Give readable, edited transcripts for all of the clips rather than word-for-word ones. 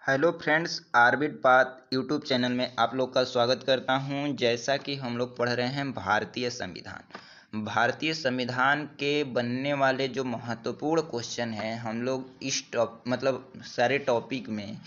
Hello friends, आरबिट बात YouTube channel में आप लोग का स्वागत करता हूं। जैसा कि हम लोग पढ़ रहे हैं भारतीय संविधान के बनने वाले जो महत्वपूर्ण क्वेश्चन हैं, हम लोग इस सारे टॉपिक में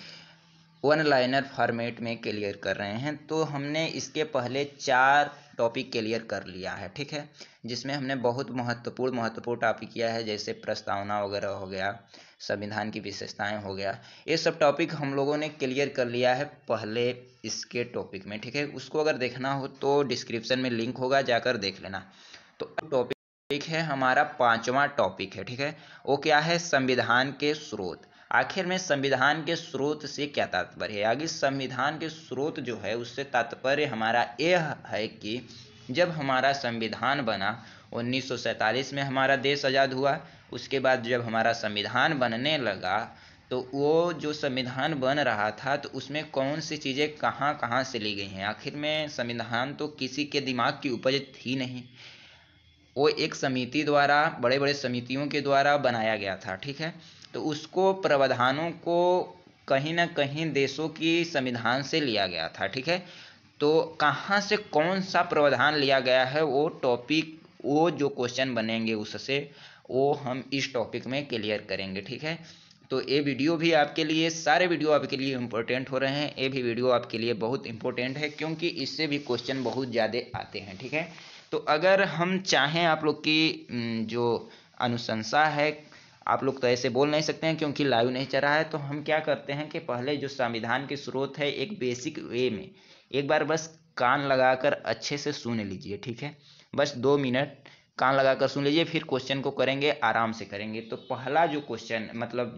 वन लाइनर फॉर्मेट में क्लियर कर रहे हैं। तो हमने इसके पहले 4 टॉपिक क्लियर कर लिया है, ठीक है, जिसमें हमने बहुत महत्वपूर्ण टॉपिक किया है, जैसे प्रस्तावना वगैरह हो गया, संविधान की विशेषताएं हो गया। ये सब टॉपिक हम लोगों ने क्लियर कर लिया है पहले इसके टॉपिक में, ठीक है। उसको अगर देखना हो तो डिस्क्रिप्शन में लिंक होगा, जाकर देख लेना। तो टॉपिक है हमारा 5वां टॉपिक है, ठीक है। वो क्या है? संविधान के स्रोत। आखिर में संविधान के स्रोत से क्या तात्पर्य है? आगे संविधान के स्रोत जो है उससे तात्पर्य हमारा यह है कि जब हमारा संविधान बना 1947 में हमारा देश आज़ाद हुआ। उसके बाद जब हमारा संविधान बनने लगा तो वो जो संविधान बन रहा था तो उसमें कौन सी चीज़ें कहाँ कहाँ से ली गई हैं। आखिर में संविधान तो किसी के दिमाग की उपज थी नहीं, वो एक समिति द्वारा, बड़े बड़े समितियों के द्वारा बनाया गया था, ठीक है। तो उसको प्रावधानों को कहीं ना कहीं देशों की संविधान से लिया गया था, ठीक है। तो कहाँ से कौन सा प्रावधान लिया गया है वो टॉपिक, वो जो क्वेश्चन बनेंगे उससे वो हम इस टॉपिक में क्लियर करेंगे, ठीक है। तो ये वीडियो भी आपके लिए, सारे वीडियो आपके लिए इम्पोर्टेंट हो रहे हैं। ये भी वीडियो आपके लिए बहुत इम्पोर्टेंट है क्योंकि इससे भी क्वेश्चन बहुत ज़्यादा आते हैं, ठीक है। तो अगर हम चाहें, आप लोग की जो अनुशंसा है, आप लोग तो ऐसे बोल नहीं सकते हैं क्योंकि लाइव नहीं चल रहा है, तो हम क्या करते हैं कि पहले जो संविधान के स्रोत है एक बेसिक वे में एक बार बस कान लगाकर अच्छे से सुन लीजिए, ठीक है। बस 2 मिनट कान लगाकर सुन लीजिए, फिर क्वेश्चन को करेंगे, आराम से करेंगे। तो पहला जो क्वेश्चन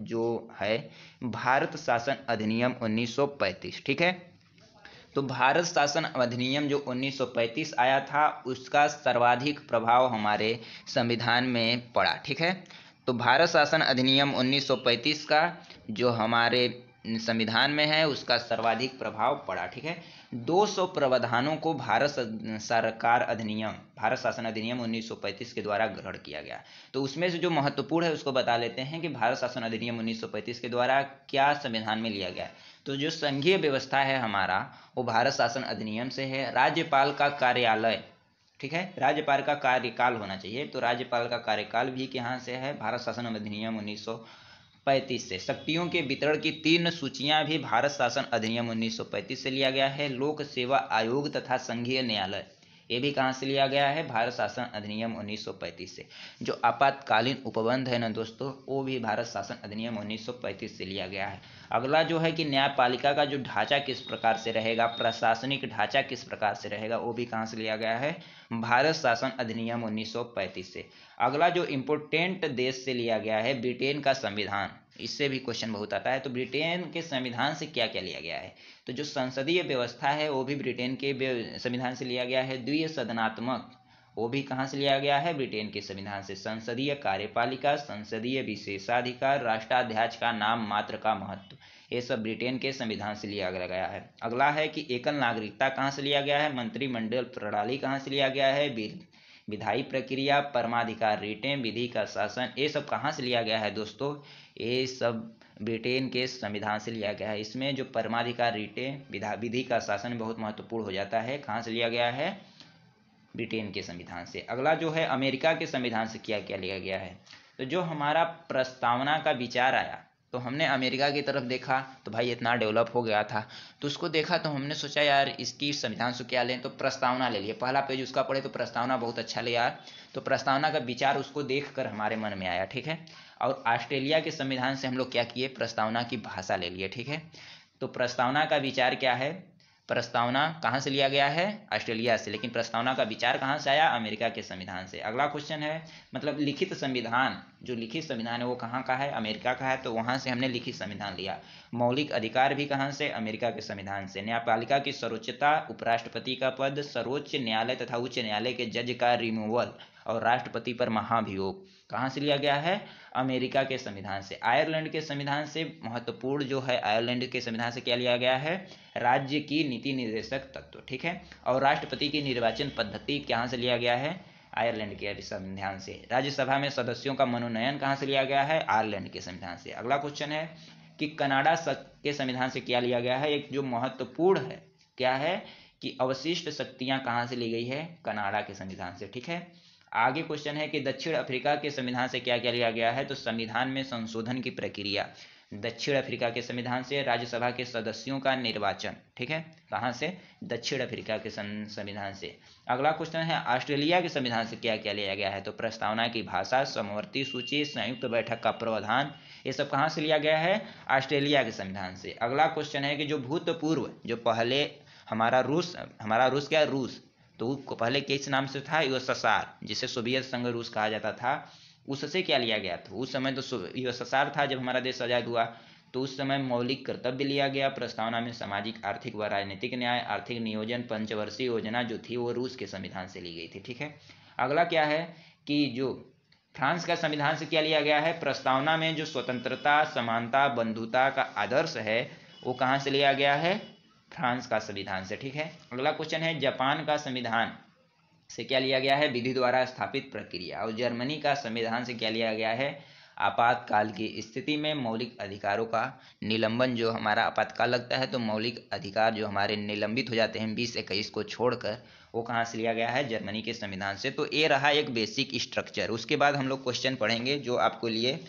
जो है, भारत शासन अधिनियम 1935, ठीक है। तो भारत शासन अधिनियम जो 1935 आया था उसका सर्वाधिक प्रभाव हमारे संविधान में पड़ा, ठीक है। तो भारत शासन अधिनियम 1935 का जो हमारे संविधान में है उसका सर्वाधिक प्रभाव पड़ा, ठीक है। 200 प्रावधानों को भारत शासन अधिनियम 1935 के द्वारा ग्रहण किया गया। तो उसमें से जो महत्वपूर्ण है उसको बता लेते हैं कि भारत शासन अधिनियम 1935 के द्वारा क्या संविधान में लिया गया। तो जो संघीय व्यवस्था है हमारा, वो भारत शासन अधिनियम से है। राज्यपाल का कार्यालय, ठीक है, राज्यपाल का कार्यकाल होना चाहिए, तो राज्यपाल का कार्यकाल भी यहाँ से है, भारत शासन अधिनियम 1935 से। शक्तियों के वितरण की 3 सूचियां भी भारत शासन अधिनियम 1935 से लिया गया है। लोक सेवा आयोग तथा संघीय न्यायालय, ये भी कहाँ से लिया गया है? भारत शासन अधिनियम 1935 से। जो आपातकालीन उपबंध है ना दोस्तों, वो भी भारत शासन अधिनियम 1935 से लिया गया है। अगला जो है कि न्यायपालिका का जो ढांचा किस प्रकार से रहेगा, प्रशासनिक ढांचा किस प्रकार से रहेगा, वो भी कहाँ से लिया गया है? भारत शासन अधिनियम 1935 से। अगला जो इम्पोर्टेंट देश से लिया गया है, ब्रिटेन का संविधान, इससे भी क्वेश्चन बहुत आता है। तो ब्रिटेन के संविधान से क्या क्या लिया गया है? तो जो संसदीय व्यवस्था है वो भी ब्रिटेन के संविधान से लिया गया है। द्वि सदनात्मक, वो भी कहाँ से लिया गया है? ब्रिटेन के संविधान से। संसदीय कार्यपालिका, संसदीय विशेषाधिकार, राष्ट्राध्यक्ष का नाम मात्र का महत्व, ये सब ब्रिटेन के संविधान से लिया गया है। अगला है कि एकल नागरिकता कहाँ से लिया गया है? मंत्रिमंडल प्रणाली कहाँ से लिया गया है? विधायी प्रक्रिया, परमाधिकार रिटें, विधि का शासन, ये सब कहाँ से लिया गया है दोस्तों? ये सब ब्रिटेन के संविधान से लिया गया है। इसमें जो परमाधिकार रिटें, विधि का शासन बहुत महत्वपूर्ण हो जाता है, कहाँ से लिया गया है? ब्रिटेन के संविधान से। अगला जो है अमेरिका के संविधान से क्या क्या लिया गया है। तो जो हमारा प्रस्तावना का विचार आया, तो हमने अमेरिका की तरफ देखा, तो भाई इतना डेवलप हो गया था, तो उसको देखा तो हमने सोचा यार इसकी संविधान से क्या लें, तो प्रस्तावना ले लिए। पहला पेज उसका पढ़े तो प्रस्तावना बहुत अच्छा ले यार, तो प्रस्तावना का विचार उसको देख कर हमारे मन में आया, ठीक है। और ऑस्ट्रेलिया के संविधान से हम लोग क्या किए? प्रस्तावना की भाषा ले लिए, ठीक है। तो प्रस्तावना का विचार क्या है? प्रस्तावना कहाँ से लिया गया है? ऑस्ट्रेलिया से, लेकिन प्रस्तावना का विचार कहाँ से आया? अमेरिका के संविधान से। अगला क्वेश्चन है, लिखित संविधान, जो लिखित संविधान है वो कहाँ का है? अमेरिका का है, तो वहाँ से हमने लिखित संविधान लिया। मौलिक अधिकार भी कहाँ से? अमेरिका के संविधान से। न्यायपालिका की सर्वोच्चता, उपराष्ट्रपति का पद, सर्वोच्च न्यायालय तथा उच्च न्यायालय के जज का रिमूवल और राष्ट्रपति पर महाभियोग, कहाँ से लिया गया है? अमेरिका के संविधान से। आयरलैंड के संविधान से महत्वपूर्ण जो है, आयरलैंड के संविधान से क्या लिया गया है? राज्य की नीति निर्देशक तत्व, ठीक है। और राष्ट्रपति की निर्वाचन पद्धति कहाँ से लिया गया है? आयरलैंड के संविधान से। राज्यसभा में सदस्यों का मनोनयन कहाँ से लिया गया है? आयरलैंड के संविधान से। अगला क्वेश्चन है कि कनाडा के संविधान से क्या लिया गया है, एक जो महत्वपूर्ण है क्या है कि अवशिष्ट शक्तियां कहाँ से ली गई है, कनाडा के संविधान से। ठीक है, आगे क्वेश्चन है कि दक्षिण अफ्रीका के संविधान से क्या क्या लिया गया है, तो संविधान में संशोधन की प्रक्रिया। दक्षिण अफ्रीका के संविधान से राज्यसभा के सदस्यों का निर्वाचन। ठीक है, कहाँ से, दक्षिण अफ्रीका के संविधान से। अगला क्वेश्चन है ऑस्ट्रेलिया के संविधान से क्या क्या लिया गया है, तो प्रस्तावना की भाषा, समवर्ती सूची, संयुक्त बैठक का प्रावधान, ये सब कहाँ से लिया गया है, ऑस्ट्रेलिया के संविधान से। अगला क्वेश्चन है कि जो भूतपूर्व, जो पहले हमारा रूस क्या, रूस तो पहले किस नाम से था, यूएसएसआर, जिसे सोवियत संघ रूस कहा जाता था, उससे क्या लिया गया था, उस समय तो यूएसएसआर था जब हमारा देश आजाद हुआ, तो उस समय मौलिक कर्तव्य लिया गया। प्रस्तावना में सामाजिक, आर्थिक व राजनीतिक न्याय, आर्थिक नियोजन, पंचवर्षीय योजना जो थी वो रूस के संविधान से ली गई थी। ठीक है, अगला क्या है कि जो फ्रांस का संविधान से क्या लिया गया है, प्रस्तावना में जो स्वतंत्रता, समानता, बंधुता का आदर्श है वो कहाँ से लिया गया है, फ्रांस का संविधान से। ठीक है, अगला क्वेश्चन है जापान का संविधान से क्या लिया गया है, विधि द्वारा स्थापित प्रक्रिया। और जर्मनी का संविधान से क्या लिया गया है, आपातकाल की स्थिति में मौलिक अधिकारों का निलंबन। जो हमारा आपातकाल लगता है तो मौलिक अधिकार जो हमारे निलंबित हो जाते हैं 2021 को छोड़कर, वो कहाँ से लिया गया है, जर्मनी के संविधान से। तो ये रहा एक बेसिक स्ट्रक्चर। उसके बाद हम लोग क्वेश्चन पढ़ेंगे जो आपको लिए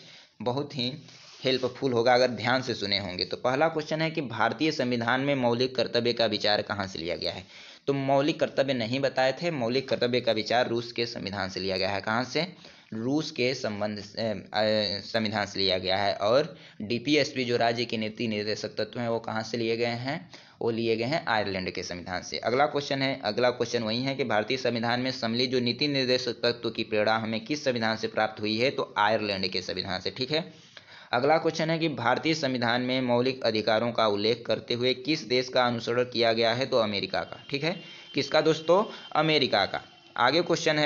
बहुत ही हेल्पफुल होगा अगर ध्यान से सुने होंगे। तो पहला क्वेश्चन है कि भारतीय संविधान में मौलिक कर्तव्य का विचार कहाँ से लिया गया है, तो मौलिक कर्तव्य नहीं बताए थे, मौलिक कर्तव्य का विचार रूस के संविधान से लिया गया है। कहाँ से, रूस के संविधान से लिया गया है। और डीपीएसपी जो राज्य के नीति निर्देशक तत्व हैं वो कहाँ से लिए गए हैं, वो लिए गए हैं आयरलैंड के संविधान से। अगला क्वेश्चन वही है कि भारतीय संविधान में सम्मिलित जो नीति निर्देशक तत्व की प्रेरणा हमें किस संविधान से प्राप्त हुई है, तो आयरलैंड के संविधान से। ठीक है, अगला क्वेश्चन है कि भारतीय संविधान में मौलिक अधिकारों का उल्लेख करते हुए किस देश का अनुसरण किया गया है, तो अमेरिका का। ठीक है, किसका दोस्तों, अमेरिका का। आगे क्वेश्चन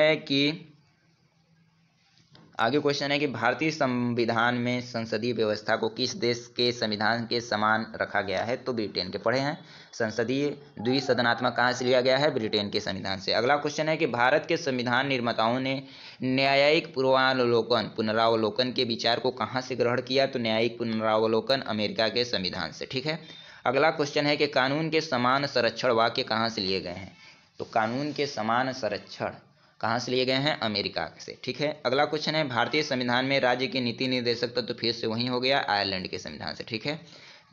है कि भारतीय संविधान में संसदीय व्यवस्था को किस देश के संविधान के समान रखा गया है, तो ब्रिटेन के। पढ़े हैं, संसदीय द्विसदनात्मक कहाँ से लिया गया है, ब्रिटेन के संविधान से। अगला क्वेश्चन है कि भारत के संविधान निर्माताओं ने न्यायिक पुनरावलोकन के विचार को कहाँ से ग्रहण किया, तो न्यायिक पुनरावलोकन अमेरिका के संविधान से। ठीक है, अगला क्वेश्चन है कि कानून के समान संरक्षण वाक्य कहाँ से लिए गए हैं, तो कानून के समान संरक्षण कहाँ से लिए गए हैं, अमेरिका से। ठीक है, अगला क्वेश्चन है भारतीय संविधान में राज्य के नीति निर्देशक तत्व, तो फिर से वही हो गया, आयरलैंड के संविधान से। ठीक है,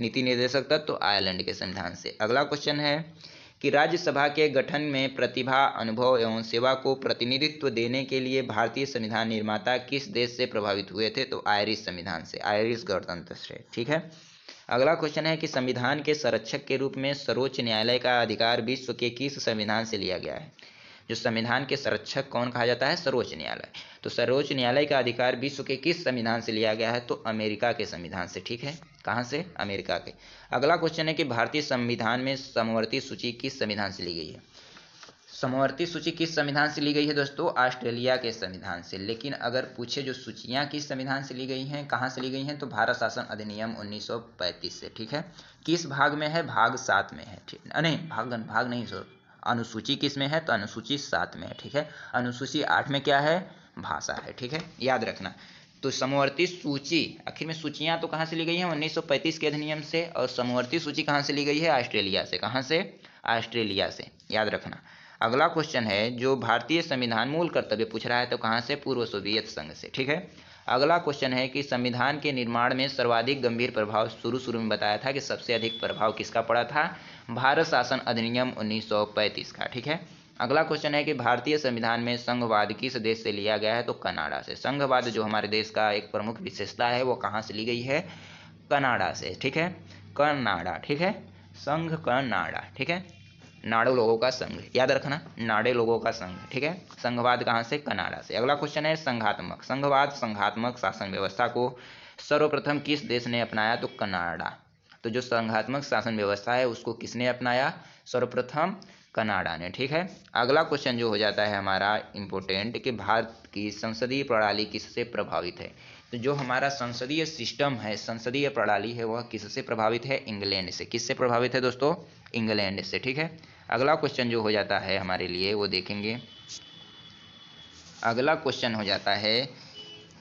नीति निर्देशक तत्व तो आयरलैंड के संविधान से। अगला क्वेश्चन है कि राज्यसभा के गठन में प्रतिभा, अनुभव एवं सेवा को प्रतिनिधित्व देने के लिए भारतीय संविधान निर्माता किस देश से प्रभावित हुए थे, तो आयरिश संविधान से, आयरिश गणतंत्र से। ठीक है, अगला क्वेश्चन है कि संविधान के संरक्षक के रूप में सर्वोच्च न्यायालय का अधिकार विश्व के किस संविधान से लिया गया है, जो संविधान के संरक्षक कौन कहा जाता है, सर्वोच्च न्यायालय। तो सर्वोच्च न्यायालय का अधिकार विश्व के किस संविधान से लिया गया है, तो अमेरिका के संविधान से। ठीक है, कहाँ से, अमेरिका के। अगला क्वेश्चन है कि भारतीय संविधान में समवर्ती सूची किस संविधान से ली गई है, समवर्ती सूची किस संविधान से ली गई है दोस्तों, ऑस्ट्रेलिया के संविधान से। लेकिन अगर पूछे जो सूचियां किस संविधान से ली गई हैं, कहाँ से ली गई हैं, तो भारत शासन अधिनियम 1935 से। ठीक है, किस भाग में है, भाग 7 में है। ठीक नहीं, भाग नहीं सर, अनुसूची किस में है, तो अनुसूची 7 में है। ठीक है, अनुसूची 8 में क्या है, भाषा है। ठीक है, याद रखना। तो समवर्ती सूची, आखिर में सूचियां तो कहाँ से ली गई हैं, 1935 के अधिनियम से। और समवर्ती सूची कहाँ से ली गई है, ऑस्ट्रेलिया से। कहाँ से, ऑस्ट्रेलिया से, याद रखना। अगला क्वेश्चन है जो भारतीय संविधान मूल कर्तव्य पूछ रहा है, तो कहाँ से, पूर्व सोवियत संघ से। ठीक है, अगला क्वेश्चन है कि संविधान के निर्माण में सर्वाधिक गंभीर प्रभाव, शुरू में बताया था कि सबसे अधिक प्रभाव किसका पड़ा था, भारत शासन अधिनियम 1935 का। ठीक है, अगला क्वेश्चन है कि भारतीय संविधान में संघवाद किस देश से लिया गया है, तो कनाडा से। संघवाद जो हमारे देश का एक प्रमुख विशेषता है वो कहाँ से ली गई है, कनाडा से। ठीक है, कनाडा। ठीक है, संघ कनाडा। ठीक है, नाडो लोगों का संघ, याद रखना, नाडे लोगों का संघ। ठीक है, संघवाद कहाँ से, कनाडा से। अगला क्वेश्चन है संघात्मक शासन व्यवस्था को सर्वप्रथम किस देश ने अपनाया, तो कनाडा। तो जो संघात्मक शासन व्यवस्था है उसको किसने अपनाया, सर्वप्रथम कनाडा ने। ठीक है, अगला क्वेश्चन जो हो जाता है हमारा इम्पोर्टेंट कि भारत की संसदीय प्रणाली किससे प्रभावित है, तो जो हमारा संसदीय सिस्टम है, संसदीय प्रणाली है, वह किससे प्रभावित है, इंग्लैंड से। किससे प्रभावित है दोस्तों, इंग्लैंड से। ठीक है, अगला क्वेश्चन जो हो जाता है हमारे लिए वो देखेंगे। अगला क्वेश्चन हो जाता है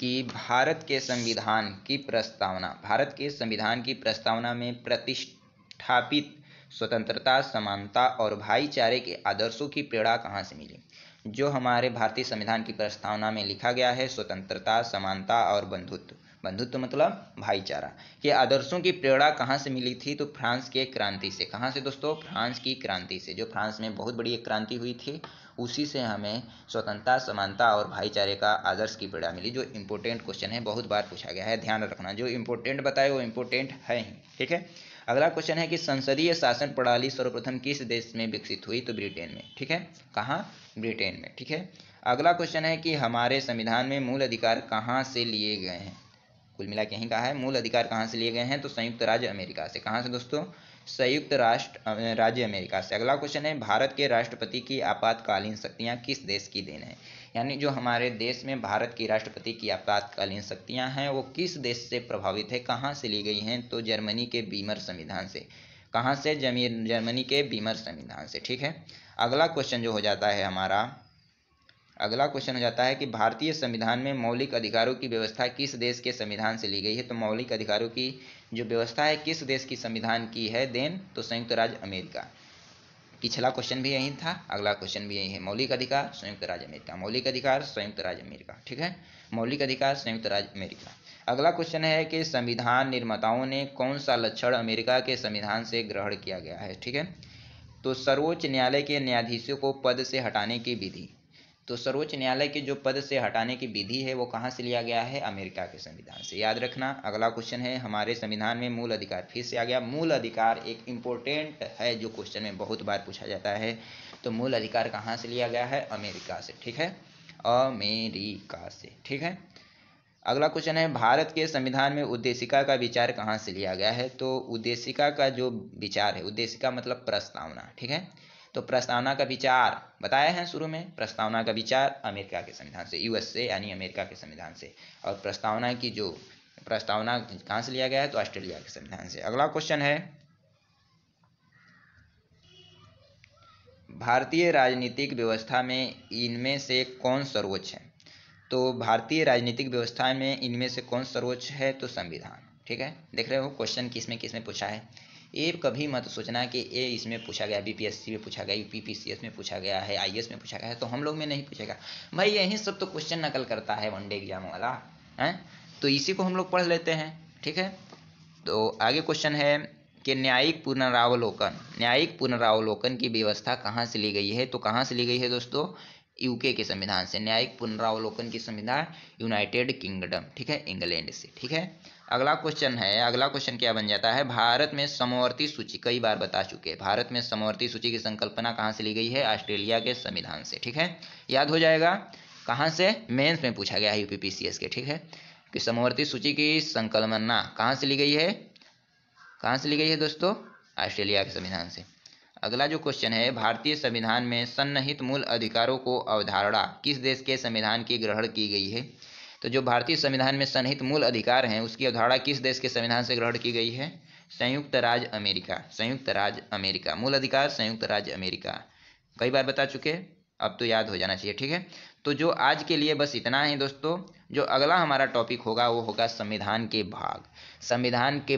कि भारत के संविधान की प्रस्तावना में प्रतिष्ठापित स्वतंत्रता, समानता और भाईचारे के आदर्शों की प्रेरणा कहाँ से मिली? जो हमारे भारतीय संविधान की प्रस्तावना में लिखा गया है स्वतंत्रता, समानता और बंधुत्व, बंधुत्व मतलब भाईचारा के आदर्शों की प्रेरणा कहाँ से मिली थी? तो फ्रांस के क्रांति से। कहाँ से दोस्तों? फ्रांस की क्रांति से। जो फ्रांस में बहुत बड़ी एक क्रांति हुई थी, उसी से हमें स्वतंत्रता, समानता और भाईचारे का आदर्श की प्रेरणा मिली। जो इंपॉर्टेंट क्वेश्चन है, बहुत बार पूछा गया है, ध्यान रखना। जो इंपॉर्टेंट बताए वो इंपॉर्टेंट है ही, ठीक है। अगला क्वेश्चन है कि संसदीय शासन प्रणाली सर्वप्रथम किस देश में विकसित हुई? तो ब्रिटेन में, ठीक है। कहाँ? ब्रिटेन में, ठीक है। अगला क्वेश्चन है कि हमारे संविधान में मूल अधिकार कहाँ से लिए गए हैं? कुल मिला के यहीं कहा है, मूल अधिकार कहाँ से लिए गए हैं? तो संयुक्त राज्य अमेरिका से। कहाँ से दोस्तों? संयुक्त राज्य अमेरिका से। अगला क्वेश्चन है भारत के राष्ट्रपति की आपातकालीन शक्तियाँ किस देश की देन है? यानी जो हमारे देश में भारत की राष्ट्रपति की आपातकालीन शक्तियाँ हैं वो किस देश से प्रभावित है, कहाँ से ली गई हैं? तो जर्मनी के बीमर संविधान से। कहाँ से? जर्मनी के बीमर संविधान से, ठीक है। अगला क्वेश्चन जो हो जाता है हमारा, अगला क्वेश्चन हो जाता है कि भारतीय संविधान में मौलिक अधिकारों की व्यवस्था किस देश के संविधान से ली गई है? तो मौलिक अधिकारों की जो व्यवस्था है किस देश की संविधान की है देन? तो संयुक्त राज्य अमेरिका। पिछला क्वेश्चन भी यही था, अगला क्वेश्चन भी यही है। मौलिक अधिकार संयुक्त राज्य अमेरिका, मौलिक अधिकार संयुक्त राज्य अमेरिका, ठीक है। मौलिक अधिकार संयुक्त राज्य अमेरिका। अगला क्वेश्चन है कि संविधान निर्माताओं ने कौन सा लक्षण अमेरिका के संविधान से ग्रहण किया गया है? ठीक है। तो सर्वोच्च न्यायालय के न्यायाधीशों को पद से हटाने की विधि, तो सर्वोच्च न्यायालय के जो पद से हटाने की विधि है वो कहाँ से लिया गया है? अमेरिका के संविधान से, याद रखना। अगला क्वेश्चन है हमारे संविधान में मूल अधिकार, फिर से आ गया मूल अधिकार, एक इम्पोर्टेंट है जो क्वेश्चन में बहुत बार पूछा जाता है। तो मूल अधिकार कहाँ से लिया गया है? अमेरिका से, ठीक है, अमेरिका से, ठीक है। अगला क्वेश्चन है भारत के संविधान में उद्देशिका का विचार कहाँ से लिया गया है? तो उद्देशिका का जो विचार है, उद्देशिका मतलब प्रस्तावना, ठीक है। तो प्रस्तावना का विचार बताया है शुरू में, प्रस्तावना का विचार अमेरिका के संविधान से, यूएस से, यानी अमेरिका के संविधान से। और प्रस्तावना की जो प्रस्तावना कहाँ से लिया गया है? तो ऑस्ट्रेलिया के संविधान से। अगला क्वेश्चन है भारतीय राजनीतिक व्यवस्था में इनमें से कौन सर्वोच्च है? तो भारतीय राजनीतिक व्यवस्था में इनमें से कौन सर्वोच्च है? तो संविधान, ठीक है। देख रहे हो क्वेश्चन किसमें पूछा है। ये कभी मत सोचना कि ये इसमें पूछा गया, बीपीएससी में पूछा गया, यूपीपीसीएस में पूछा गया है, आईएएस में पूछा गया है, तो हम लोग में नहीं पूछेगा भाई। यही सब तो क्वेश्चन नकल करता है वनडे एग्जाम वाला है, तो इसी को हम लोग पढ़ लेते हैं, ठीक है। तो आगे क्वेश्चन है कि न्यायिक पुनरावलोकन की व्यवस्था कहाँ से ली गई है? तो कहाँ से ली गई है दोस्तों? यूके के संविधान से। न्यायिक पुनरावलोकन की संविधान यूनाइटेड किंगडम, ठीक है, इंग्लैंड से, ठीक है। अगला क्वेश्चन क्या बन जाता है? भारत में समवर्ती सूची, कई बार बता चुके हैं, भारत में समवर्ती सूची की संकल्पना कहाँ से ली गई है? ऑस्ट्रेलिया के संविधान से, ठीक है। याद हो जाएगा कहाँ से, मेंस में पूछा गया है यूपीपीसीएस के, ठीक है, कि समवर्ती सूची की संकल्पना कहाँ से ली गई है? कहाँ से ली गई है दोस्तों? ऑस्ट्रेलिया के संविधान से। अगला जो क्वेश्चन है, भारतीय संविधान में सन्निहित मूल अधिकारों को अवधारणा किस देश के संविधान की ग्रहण की गई है? तो जो भारतीय संविधान में सन्निहित मूल अधिकार हैं उसकी अवधारणा किस देश के संविधान से ग्रहण की गई है? संयुक्त राज्य अमेरिका, संयुक्त राज्य अमेरिका। मूल अधिकार संयुक्त राज्य अमेरिका, कई बार बता चुके, अब तो याद हो जाना चाहिए, ठीक है। तो जो आज के लिए बस इतना है दोस्तों। जो अगला हमारा टॉपिक होगा वो होगा संविधान के भाग। संविधान के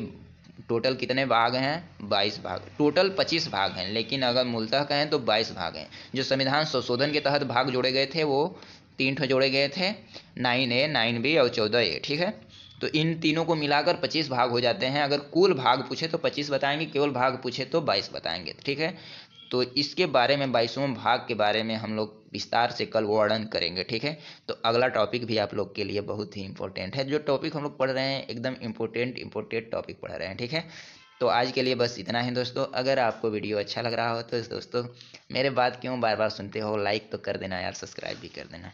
टोटल कितने भाग हैं? 22 भाग, टोटल 25 भाग हैं, लेकिन अगर मूलतः कहें तो 22 भाग हैं। जो संविधान संशोधन के तहत भाग जोड़े गए थे वो 3 ठो जोड़े गए थे, 9A, 9B और 14A, ठीक है। तो इन तीनों को मिलाकर 25 भाग हो जाते हैं। अगर कुल भाग पूछे तो 25 बताएंगे, केवल भाग पूछे तो 22 बताएंगे, ठीक है। तो इसके बारे में 22वें भाग के बारे में हम लोग विस्तार से कल वर्णन करेंगे, ठीक है। तो अगला टॉपिक भी आप लोग के लिए बहुत ही इंपॉर्टेंट है। जो टॉपिक हम लोग पढ़ रहे हैं एकदम इम्पोर्टेंट टॉपिक पढ़ रहे हैं, ठीक है। तो आज के लिए बस इतना ही दोस्तों। अगर आपको वीडियो अच्छा लग रहा हो तो दोस्तों मेरे बात क्यों बार बार सुनते हो, लाइक तो कर देना यार, सब्सक्राइब भी कर देना।